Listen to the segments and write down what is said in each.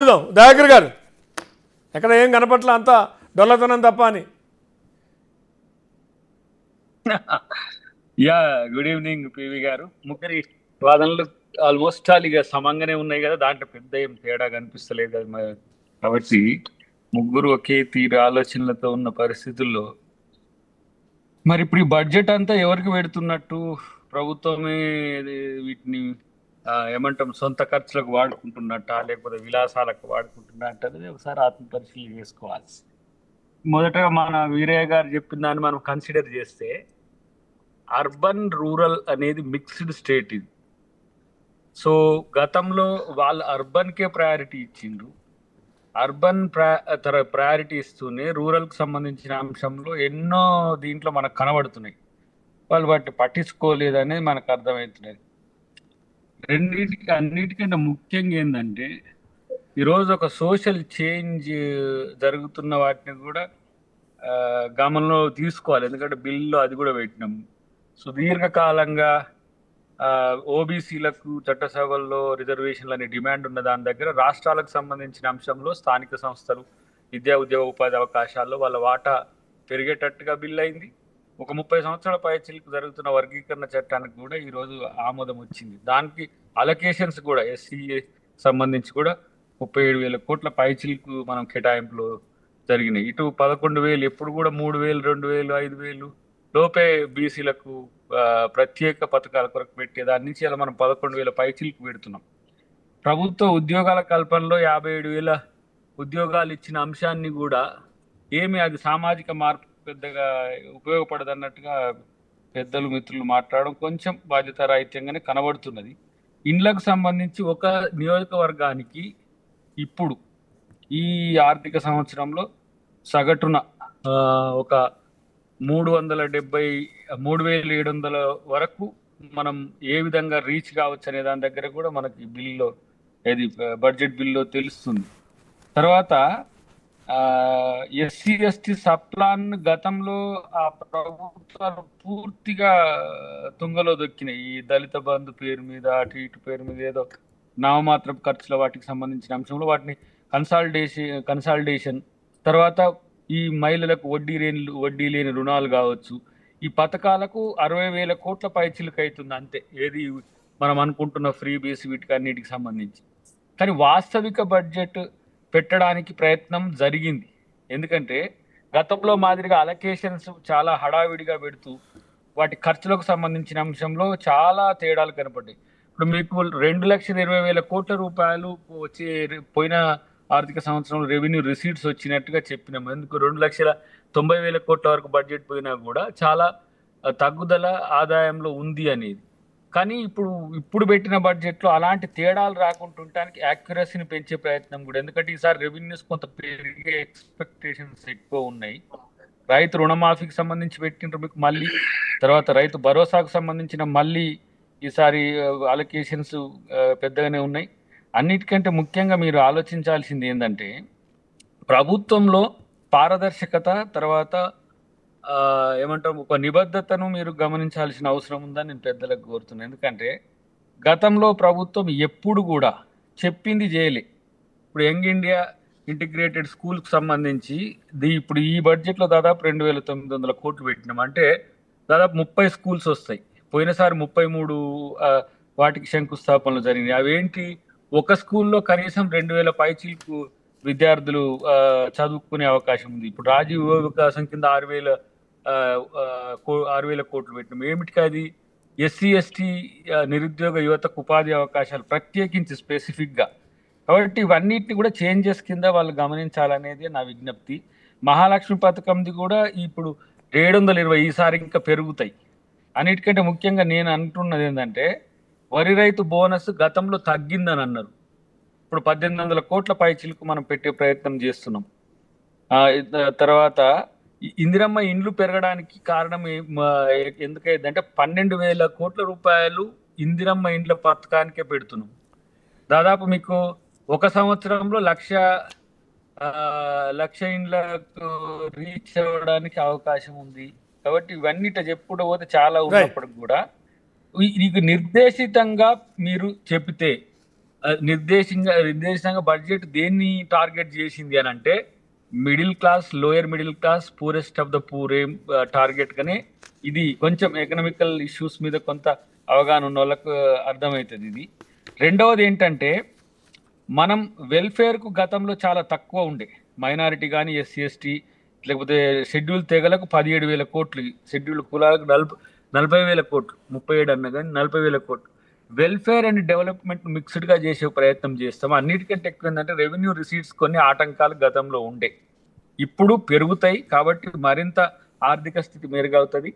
చూద్దాం దయాకర్ గారు ఎక్కడ ఏం కనపట్ల అంతా డొల్లతనం తప్ప అని. యా గుడ్ ఈవినింగ్ పివి గారు. ముగ్గురి వాదనలు ఆల్మోస్ట్ ఆల్ ఇక సమంగానే ఉన్నాయి కదా, దాంట్లో పెద్ద ఏం తేడా కనిపిస్తలేదు కదా. కాబట్టి ముగ్గురు ఒకే తీరు ఆలోచనలతో ఉన్న పరిస్థితుల్లో మరి ఇప్పుడు ఈ బడ్జెట్ అంతా ఎవరికి పెడుతున్నట్టు? ప్రభుత్వమే వీటిని ఏమంటాం సొంత ఖర్చులకు వాడుకుంటున్నట్ట, లేకపోతే విలాసాలకు వాడుకుంటున్నట్టు అనేది ఒకసారి ఆత్మ పరిశీలన చేసుకోవాలి. మొదటగా మన వీరయ్య గారు చెప్పిన దాన్ని మనం కన్సిడర్ చేస్తే అర్బన్ రూరల్ అనేది మిక్స్డ్ స్టేట్ ఇది. సో గతంలో వాళ్ళు అర్బన్కే ప్రయారిటీ ఇచ్చిండ్రు. అర్బన్ ప్రయారిటీ ఇస్తూనే రూరల్కి సంబంధించిన అంశంలో ఎన్నో దీంట్లో మనకు కనబడుతున్నాయి. వాళ్ళు వాటిని పట్టించుకోలేదనేది మనకు అర్థమవుతున్నది. అన్నిటికంటే ముఖ్యంగా ఏంటంటే ఈరోజు ఒక సోషల్ చేంజ్ జరుగుతున్న వాటిని కూడా గమనంలో తీసుకోవాలి. ఎందుకంటే బిల్లులో అది కూడా పెట్టినాం. సుదీర్ఘకాలంగా ఓబీసీలకు చట్టసభల్లో రిజర్వేషన్లు అనే డిమాండ్ ఉన్న దాని దగ్గర రాష్ట్రాలకు సంబంధించిన అంశంలో స్థానిక సంస్థలు విద్యా ఉద్యోగ ఉపాధి అవకాశాల్లో వాళ్ళ వాటా పెరిగేటట్టుగా బిల్ అయింది. ఒక 30 సంవత్సరాల పైచిలకు జరుగుతున్న వర్గీకరణ చట్టానికి కూడా ఈరోజు ఆమోదం వచ్చింది. దానికి అలొకేషన్స్ కూడా ఎస్సీ సంబంధించి కూడా 37,000 కోట్ల పైచిలకు మనం కేటాయింపులు జరిగినాయి. ఇటు 11,000 ఎప్పుడు కూడా 3,000, 2,000, 5,000 లోపే బీసీలకు ప్రత్యేక పథకాల కొరకు పెట్టేదాని నుంచి ఇలా మనం 11,000 పైచిలకు పెడుతున్నాం. ప్రభుత్వ ఉద్యోగాల కల్పనలో 57,000 ఉద్యోగాలు ఇచ్చిన అంశాన్ని కూడా ఏమి అది సామాజిక మార్పు పెద్దగా ఉపయోగపడదన్నట్టుగా పెద్దలు మిత్రులు మాట్లాడడం కొంచెం బాధ్యతారాహిత్యంగానే కనబడుతున్నది. ఇండ్లకు సంబంధించి ఒక నియోజకవర్గానికి ఇప్పుడు ఈ ఆర్థిక సంవత్సరంలో సగటున ఒక 373,700 వరకు మనం ఏ విధంగా రీచ్ కావచ్చు అనే దాని దగ్గర కూడా మనకి బిల్లో ఏది బడ్జెట్ బిల్లో తెలుస్తుంది. తర్వాత ఎస్సీ ఎస్టీ సప్లాన్ గతంలో ఆ ప్రభుత్వాలు పూర్తిగా తుంగలో దొక్కినాయి. ఈ దళిత బంధు పేరు మీద అటు ఇటు పేరు మీద ఏదో నామమాత్ర ఖర్చుల వాటికి సంబంధించిన అంశంలో వాటిని కన్సాలిడేషన్ తర్వాత ఈ మహిళలకు వడ్డీ లేని రుణాలు కావచ్చు, ఈ పథకాలకు 60,000 కోట్ల పైచిలకు అవుతుంది అంతే. ఏది మనం అనుకుంటున్న ఫ్రీ బీస్ వీటికి అన్నిటికి సంబంధించి. కానీ వాస్తవిక బడ్జెట్ పెట్టడానికి ప్రయత్నం జరిగింది. ఎందుకంటే గతంలో మాదిరిగా అలొకేషన్స్ చాలా హడావిడిగా పెడుతూ వాటి ఖర్చులకు సంబంధించిన అంశంలో చాలా తేడాలు కనపడ్డాయి. ఇప్పుడు మీకు 2,20,000 కోట్ల రూపాయలు వచ్చి పోయిన ఆర్థిక సంవత్సరంలో రెవెన్యూ రిసీట్స్ వచ్చినట్టుగా చెప్పినాము. ఎందుకు 2,90,000 కోట్ల వరకు బడ్జెట్ పోయినా కూడా చాలా తగ్గుదల ఆదాయంలో ఉంది అనేది. కానీ ఇప్పుడు పెట్టిన బడ్జెట్లో అలాంటి తేడాలు రాకుంటుంటానికి యాక్యురసీని పెంచే ప్రయత్నం కూడా. ఎందుకంటే ఈసారి రెవెన్యూస్ కొంత పెరిగే ఎక్స్పెక్టేషన్స్ ఎక్కువ ఉన్నాయి. రైతు రుణమాఫీకి సంబంధించి పెట్టినట్టు మీకు మళ్ళీ తర్వాత రైతు భరోసాకు సంబంధించిన మళ్ళీ ఈసారి అలొకేషన్స్ పెద్దగానే ఉన్నాయి. అన్నిటికంటే ముఖ్యంగా మీరు ఆలోచించాల్సింది ఏంటంటే ప్రభుత్వంలో పారదర్శకత తర్వాత ఏమంటాం ఒక నిబద్ధతను మీరు గమనించాల్సిన అవసరం ఉందని నేను పెద్దలకు కోరుతున్నాను. ఎందుకంటే గతంలో ప్రభుత్వం ఎప్పుడు కూడా చెప్పింది చేయలే. ఇప్పుడు యంగ్ ఇండియా ఇంటిగ్రేటెడ్ స్కూల్కి సంబంధించి ఇప్పుడు ఈ బడ్జెట్లో దాదాపు 2,900 కోట్లు పెట్టినాం. అంటే దాదాపు 30 స్కూల్స్ వస్తాయి. పోయినసారి 33 వాటికి శంకుస్థాపనలు జరిగినాయి. అవేంటి, ఒక స్కూల్లో కనీసం 2,000 పైచీలకు విద్యార్థులు చదువుకునే అవకాశం ఉంది. ఇప్పుడు రాజీవ్ యువ వికాసం కింద 6,000 కోట్లు పెట్టినాం. ఏమిటికి అది? ఎస్సీ ఎస్టీ నిరుద్యోగ యువతకు ఉపాధి అవకాశాలు ప్రత్యేకించి స్పెసిఫిక్గా. కాబట్టి ఇవన్నిటిని కూడా చేంజెస్ కింద వాళ్ళు గమనించాలనేది నా విజ్ఞప్తి. మహాలక్ష్మి పథకంది కూడా ఇప్పుడు 720 ఈసారి ఇంకా పెరుగుతాయి. అన్నిటికంటే ముఖ్యంగా నేను అంటున్నది ఏంటంటే వరి రైతు బోనస్ గతంలో తగ్గిందని అన్నారు. ఇప్పుడు 1,800 కోట్ల పైచిలకు మనం పెట్టే ప్రయత్నం చేస్తున్నాం. తర్వాత ఇందిరమ్మ ఇండ్లు పెరగడానికి కారణం ఎందుకైందంటే 12,000 కోట్ల రూపాయలు ఇందిరమ్మ ఇండ్ల పథకానికే పెడుతున్నాం. దాదాపు మీకు ఒక సంవత్సరంలో లక్ష ఇండ్లకు రీచ్ అవ్వడానికి అవకాశం ఉంది. కాబట్టి ఇవన్నీ చెప్పుకుంటూ పోతే చాలా ఉన్నప్పటికి కూడా నీకు నిర్దేశితంగా మీరు చెప్తే నిర్దేశంగా బడ్జెట్ దేన్ని టార్గెట్ చేసింది అని అంటే middle class, lower middle class, poorest of the poor ఏం టార్గెట్ గానే ఇది కొంచెం ఎకనామికల్ ఇష్యూస్ మీద కొంత అవగాహన ఉన్న వాళ్ళకు అర్థమవుతుంది ఇది. రెండవది ఏంటంటే మనం వెల్ఫేర్ కు గతంలో చాలా తక్కువ ఉండే, మైనారిటీ కానీ ఎస్సీ ఎస్టీ లేకపోతే షెడ్యూల్ తెగలకు 17,000 కోట్లు, షెడ్యూల్ కులాలకు 40,000 కోట్లు, 37 అన్న కానీ 40,000 కోట్లు వెల్ఫేర్ అండ్ డెవలప్మెంట్ మిక్స్డ్ గా చేసే ప్రయత్నం చేస్తాం. అన్నిటికంటే ఎక్కువ ఏంటంటే రెవెన్యూ రిసీట్స్ కొన్ని ఆటంకాలు గతంలో ఉండే, ఇప్పుడు పెరుగుతాయి కాబట్టి మరింత ఆర్థిక స్థితి మెరుగవుతుంది.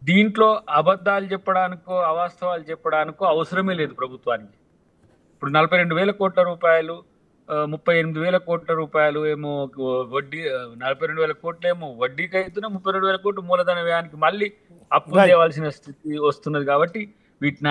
దీంట్లో అబద్ధాలు చెప్పడానికో అవాస్తవాలు చెప్పడానికో అవసరమే లేదు ప్రభుత్వానికి. ఇప్పుడు 42,000 కోట్ల రూపాయలు, 38,000 కోట్ల రూపాయలు ఏమో వడ్డీ, 42,000 కోట్లు ఏమో వడ్డీకి అవుతున్నా, 32,000 కోట్లు మూలధన వ్యయానికి మళ్ళీ అప్పు చేయవలసిన స్థితి వస్తున్నది. కాబట్టి వీటిని